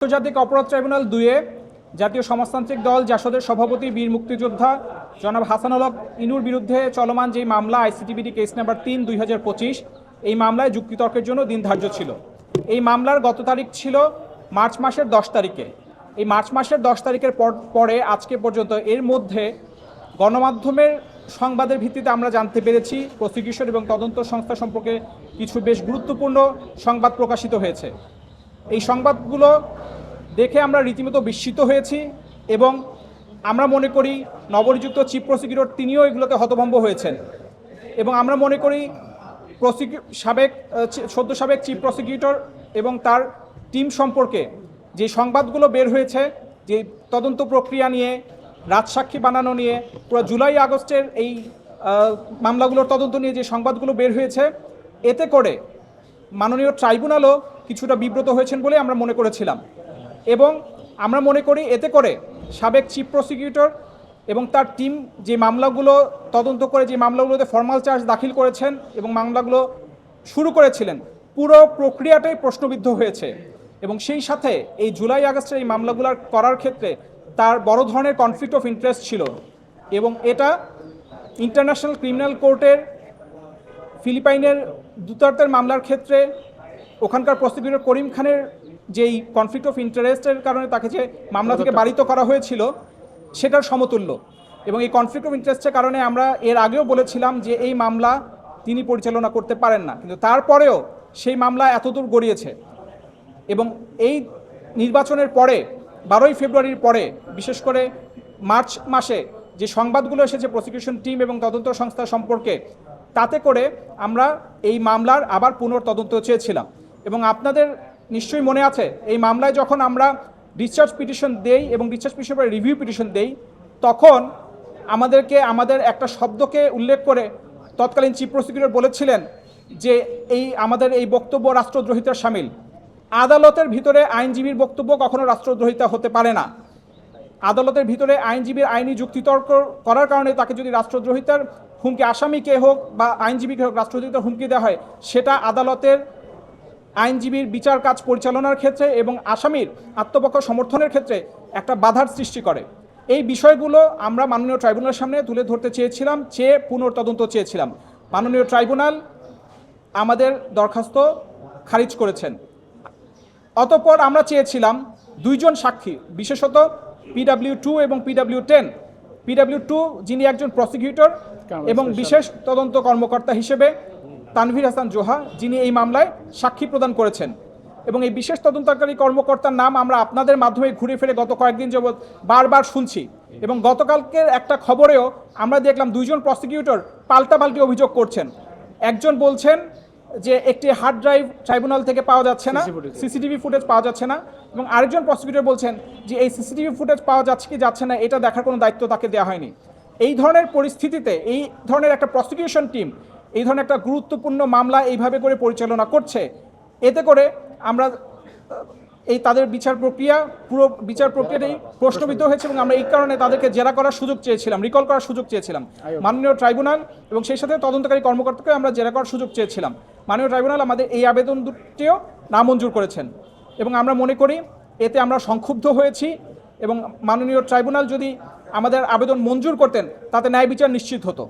আন্তর্জাতিক অপরাধ ট্রাইব্যুনাল 2-এ জাতীয় সমাজতান্ত্রিক দল জাসদের সভাপতি বীর মুক্তিযোদ্ধা জনাব হাসানুল হক ইনুর বিরুদ্ধে চলমান যে মামলা আইসিটিবিডি কেস নাম্বার 3/2025 এই মামলায় যুক্তিতর্কের জন্য দিন ধার্য ছিল। এই মামলার গত তারিখ ছিল মার্চ মাসের 10 তারিখে। এই মার্চ মাসের 10 তারিখের পরে আজকে পর্যন্ত এর মধ্যে গণমাধ্যমের সংবাদের ভিত্তিতে আমরা জানতে পেরেছি প্রসিকিউশন এবং তদন্ত সংস্থা সম্পর্কে কিছু বেশ গুরুত্বপূর্ণ সংবাদ প্রকাশিত হয়েছে। এই সংবাদগুলো দেখে আমরা রীতিমতো বিস্মিত হয়েছি এবং আমরা মনে করি নবনিযুক্ত চিফ প্রসিকিউটর তিনিও এগুলোতে হতভম্ব হয়েছেন এবং আমরা মনে করি সদ্য সাবেক চিফ প্রসিকিউটর এবং তার টিম সম্পর্কে যে সংবাদগুলো বের হয়েছে, যে তদন্ত প্রক্রিয়া নিয়ে, রাজসাক্ষী বানানো নিয়ে, পুরো জুলাই আগস্টের এই মামলাগুলোর তদন্ত নিয়ে যে সংবাদগুলো বের হয়েছে, এতে করে মাননীয় ট্রাইব্যুনালও কিছুটা বিব্রত হয়েছেন বলে আমরা মনে করেছিলাম এবং আমরা মনে করি এতে করে সাবেক চিফ প্রসিকিউটর এবং তার টিম যে মামলাগুলো তদন্ত করে যে মামলাগুলোতে ফর্মাল চার্জ দাখিল করেছেন এবং মামলাগুলো শুরু করেছিলেন, পুরো প্রক্রিয়াটাই প্রশ্নবিদ্ধ হয়েছে এবং সেই সাথে এই জুলাই আগস্টের এই মামলাগুলো করার ক্ষেত্রে তার বড় ধরনের কনফ্লিক্ট অফ ইন্টারেস্ট ছিল এবং এটা ইন্টারন্যাশনাল ক্রিমিনাল কোর্টের ফিলিপাইনের দুতার্তের মামলার ক্ষেত্রে ওখানকার প্রসিকিউটর করিম খানের যেই কনফ্লিক্ট অফ ইন্টারেস্টের কারণে তাকে যে মামলা থেকে বারিত করা হয়েছিল সেটার সমতুল্য এবং এই কনফ্লিক্ট অফ ইন্টারেস্টের কারণে আমরা এর আগেও বলেছিলাম যে এই মামলা তিনি পরিচালনা করতে পারেন না, কিন্তু তারপরেও সেই মামলা এতদূর গড়িয়েছে এবং এই নির্বাচনের পরে 12ই ফেব্রুয়ারির পরে বিশেষ করে মার্চ মাসে যে সংবাদগুলো এসেছে প্রসিকিউশন টিম এবং তদন্ত সংস্থা সম্পর্কে, তাতে করে আমরা এই মামলার আবার পুনর্তদন্ত চেয়েছিলাম এবং আপনাদের নিশ্চয়ই মনে আছে এই মামলায় যখন আমরা ডিসচার্জ পিটিশন দেই এবং ডিসচার্জ পিটিশনের রিভিউ পিটিশন দেই, তখন আমাদের একটা শব্দকে উল্লেখ করে তৎকালীন চিফ প্রসিকিউটর বলেছিলেন যে আমাদের এই বক্তব্য রাষ্ট্রদ্রোহিতার শামিল। আদালতের ভিতরে আইনজীবীর বক্তব্য কখনো রাষ্ট্রদ্রোহিতা হতে পারে না। আদালতের ভিতরে আইনজীবীর আইনি যুক্তিতর্ক করার কারণে তাকে যদি রাষ্ট্রদ্রোহিতার হুমকি, আসামিকে হোক বা আইনজীবীকে হোক রাষ্ট্রদ্রোহিতার হুমকি দেওয়া হয়, সেটা আদালতের আইনজীবীর বিচার কাজ পরিচালনার ক্ষেত্রে এবং আসামির আত্মপক্ষ সমর্থনের ক্ষেত্রে একটা বাধার সৃষ্টি করে। এই বিষয়গুলো আমরা মাননীয় ট্রাইব্যুনালের সামনে তুলে ধরতে চেয়েছিলাম, পুনর্তদন্ত চেয়েছিলাম। মাননীয় ট্রাইব্যুনাল আমাদের দরখাস্ত খারিজ করেছেন। অতঃপর আমরা চেয়েছিলাম 2 জন সাক্ষী, বিশেষত PW2 এবং PW10। PW2 যিনি একজন প্রসিকিউটর এবং বিশেষ তদন্ত কর্মকর্তা হিসেবে তানভীর হাসান জোহা, যিনি এই মামলায় সাক্ষী প্রদান করেছেন এবং এই বিশেষ তদন্তকারী কর্মকর্তার নাম আমরা আপনাদের মাধ্যমে ঘুরে ফিরে গত কয়েকদিন যাবৎ বারবার শুনছি এবং গতকালকের একটা খবরেও আমরা দেখলাম 2 জন প্রসিকিউটর পাল্টাপাল্টি অভিযোগ করছেন। একজন বলছেন যে একটি হার্ড ড্রাইভ ট্রাইব্যুনাল থেকে পাওয়া যাচ্ছে না, সিসিটিভি ফুটেজ পাওয়া যাচ্ছে না, এবং আরেকজন প্রসিকিউটর বলছেন যে এই সিসিটিভি ফুটেজ পাওয়া যাচ্ছে কি যাচ্ছে না এটা দেখার কোনো দায়িত্ব তাকে দেওয়া হয়নি। এই ধরনের পরিস্থিতিতে এই ধরনের একটা প্রসিকিউশন টিম এই ধরনের একটা গুরুত্বপূর্ণ মামলা এইভাবে করে পরিচালনা করছে, এতে করে আমরা তাদের পুরো বিচার প্রক্রিয়াটাই প্রশ্নবিদ্ধ হয়েছে এবং আমরা এই কারণে তাদেরকে জেরা করার সুযোগ চেয়েছিলাম, রিকল করার সুযোগ চেয়েছিলাম মাননীয় ট্রাইব্যুনাল এবং সেই সাথে তদন্তকারী কর্মকর্তাকে আমরা জেরা করার সুযোগ চেয়েছিলাম। মাননীয় ট্রাইব্যুনাল আমাদের এই আবেদন দুটিও নামঞ্জুর করেছেন এবং আমরা মনে করি এতে আমরা সংক্ষুব্ধ হয়েছি এবং মাননীয় ট্রাইব্যুনাল যদি আমাদের আবেদন মঞ্জুর করতেন তাতে ন্যায় বিচার নিশ্চিত হতো।